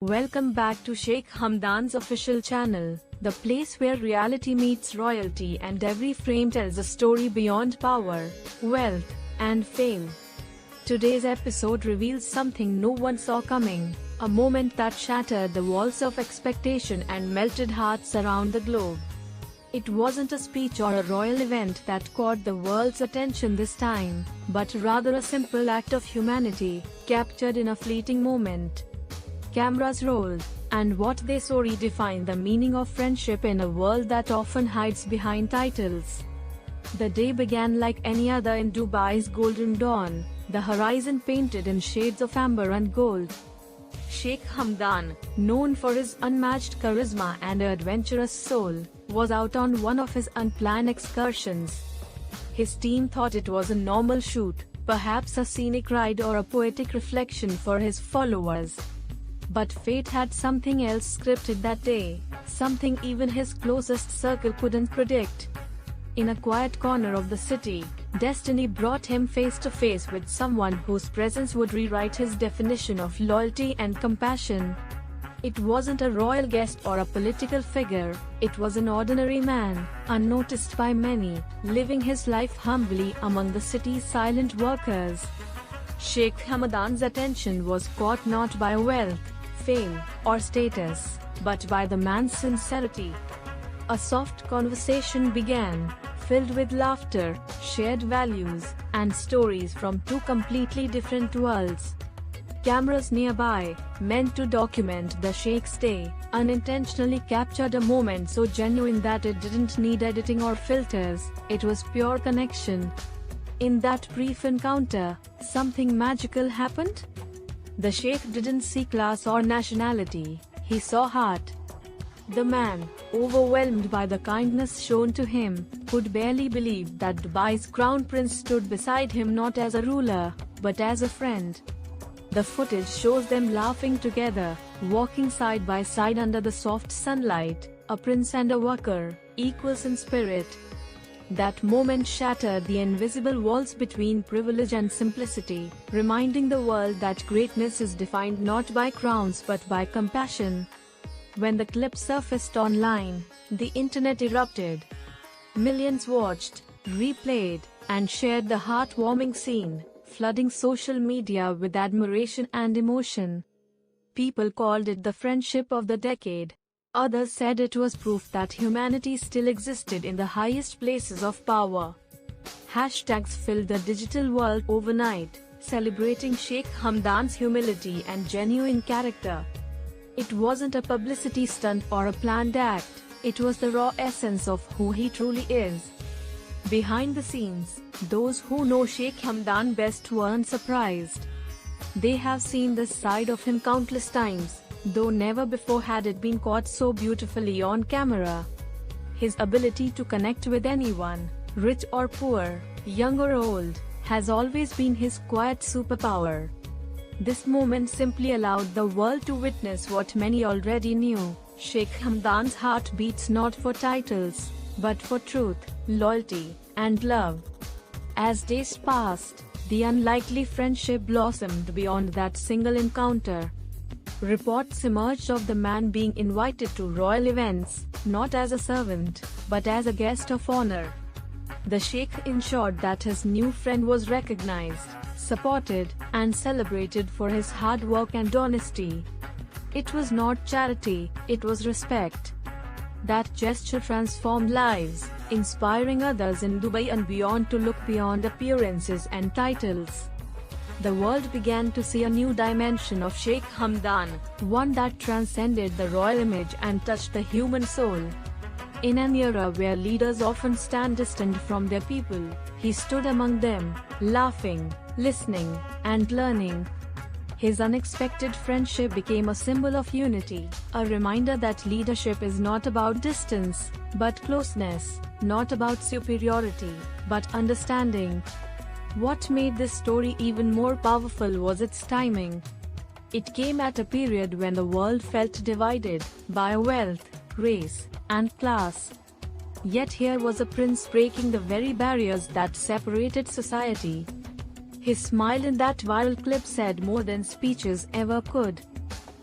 Welcome back to Sheikh Hamdan's official channel, the place where reality meets royalty and every frame tells a story beyond power, wealth, and fame. Today's episode reveals something no one saw coming, a moment that shattered the walls of expectation and melted hearts around the globe. It wasn't a speech or a royal event that caught the world's attention this time, but rather a simple act of humanity, captured in a fleeting moment. Cameras rolled, and what they saw redefined the meaning of friendship in a world that often hides behind titles. The day began like any other in Dubai's golden dawn, the horizon painted in shades of amber and gold. Sheikh Hamdan, known for his unmatched charisma and adventurous soul, was out on one of his unplanned excursions. His team thought it was a normal shoot, perhaps a scenic ride or a poetic reflection for his followers. But fate had something else scripted that day, something even his closest circle couldn't predict. In a quiet corner of the city, destiny brought him face to face with someone whose presence would rewrite his definition of loyalty and compassion. It wasn't a royal guest or a political figure, it was an ordinary man, unnoticed by many, living his life humbly among the city's silent workers. Sheikh Hamdan's attention was caught not by wealth, fame, or status, but by the man's sincerity. A soft conversation began, filled with laughter, shared values, and stories from two completely different worlds. Cameras nearby, meant to document the Sheikh's day, unintentionally captured a moment so genuine that it didn't need editing or filters, it was pure connection. In that brief encounter, something magical happened. The Sheikh didn't see class or nationality, he saw heart. The man, overwhelmed by the kindness shown to him, could barely believe that Dubai's crown prince stood beside him not as a ruler, but as a friend. The footage shows them laughing together, walking side by side under the soft sunlight, a prince and a worker, equals in spirit. That moment shattered the invisible walls between privilege and simplicity, reminding the world that greatness is defined not by crowns but by compassion. When the clip surfaced online, the internet erupted. Millions watched, replayed, and shared the heartwarming scene, flooding social media with admiration and emotion. People called it the friendship of the decade. Others said it was proof that humanity still existed in the highest places of power. Hashtags filled the digital world overnight, celebrating Sheikh Hamdan's humility and genuine character. It wasn't a publicity stunt or a planned act, it was the raw essence of who he truly is. Behind the scenes, those who know Sheikh Hamdan best weren't surprised. They have seen this side of him countless times, though never before had it been caught so beautifully on camera. His ability to connect with anyone, rich or poor, young or old, has always been his quiet superpower. This moment simply allowed the world to witness what many already knew: Sheikh Hamdan's heart beats not for titles, but for truth, loyalty, and love. As days passed, the unlikely friendship blossomed beyond that single encounter. Reports emerged of the man being invited to royal events, not as a servant, but as a guest of honor. The Sheikh ensured that his new friend was recognized, supported, and celebrated for his hard work and honesty. It was not charity, it was respect. That gesture transformed lives, inspiring others in Dubai and beyond to look beyond appearances and titles. The world began to see a new dimension of Sheikh Hamdan, one that transcended the royal image and touched the human soul. In an era where leaders often stand distant from their people, he stood among them, laughing, listening, and learning. His unexpected friendship became a symbol of unity, a reminder that leadership is not about distance, but closeness, not about superiority, but understanding. What made this story even more powerful was its timing. It came at a period when the world felt divided by wealth, race, and class. Yet here was a prince breaking the very barriers that separated society. His smile in that viral clip said more than speeches ever could.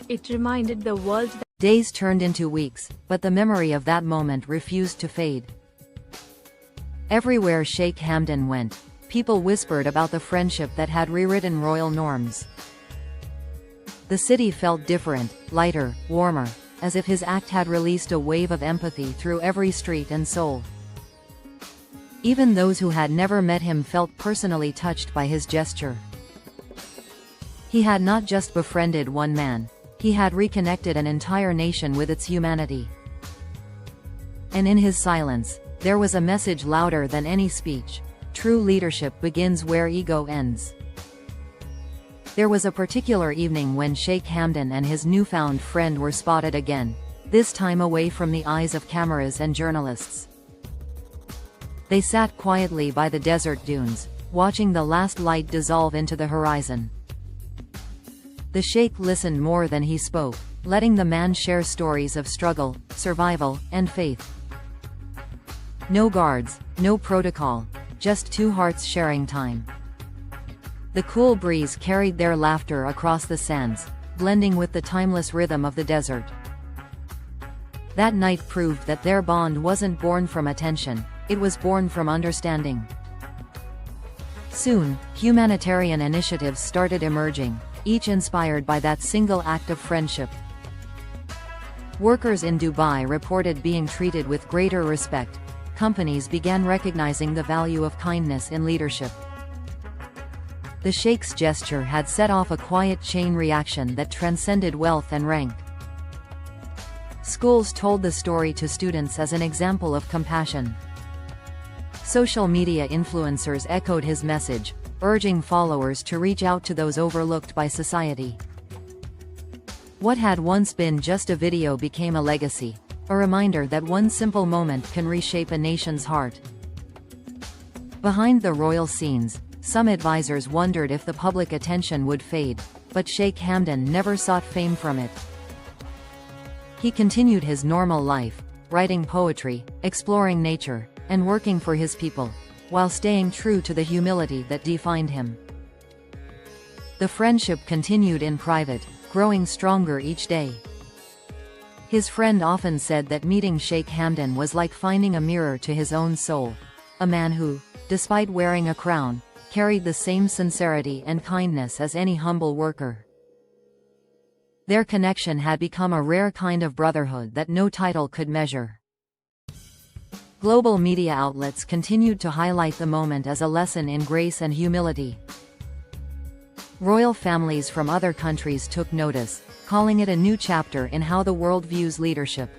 It reminded the world that Days turned into weeks, but the memory of that moment refused to fade. Everywhere Sheikh Hamdan went, people whispered about the friendship that had rewritten royal norms. The city felt different, lighter, warmer, as if his act had released a wave of empathy through every street and soul. Even those who had never met him felt personally touched by his gesture. He had not just befriended one man, he had reconnected an entire nation with its humanity. And in his silence, there was a message louder than any speech: true leadership begins where ego ends. There was a particular evening when Sheikh Hamdan and his newfound friend were spotted again, this time away from the eyes of cameras and journalists. They sat quietly by the desert dunes, watching the last light dissolve into the horizon. The Sheikh listened more than he spoke, letting the man share stories of struggle, survival, and faith. No guards, no protocol, just two hearts sharing time. The cool breeze carried their laughter across the sands, blending with the timeless rhythm of the desert. That night proved that their bond wasn't born from attention, it was born from understanding. Soon, humanitarian initiatives started emerging, each inspired by that single act of friendship. Workers in Dubai reported being treated with greater respect. Companies began recognizing the value of kindness in leadership. The Sheikh's gesture had set off a quiet chain reaction that transcended wealth and rank. Schools told the story to students as an example of compassion. Social media influencers echoed his message, urging followers to reach out to those overlooked by society. What had once been just a video became a legacy, a reminder that one simple moment can reshape a nation's heart. Behind the royal scenes, some advisors wondered if the public attention would fade, but Sheikh Hamdan never sought fame from it. He continued his normal life, writing poetry, exploring nature, and working for his people, while staying true to the humility that defined him. The friendship continued in private, growing stronger each day. His friend often said that meeting Sheikh Hamdan was like finding a mirror to his own soul, a man who, despite wearing a crown, carried the same sincerity and kindness as any humble worker. Their connection had become a rare kind of brotherhood that no title could measure. Global media outlets continued to highlight the moment as a lesson in grace and humility. Royal families from other countries took notice, calling it a new chapter in how the world views leadership.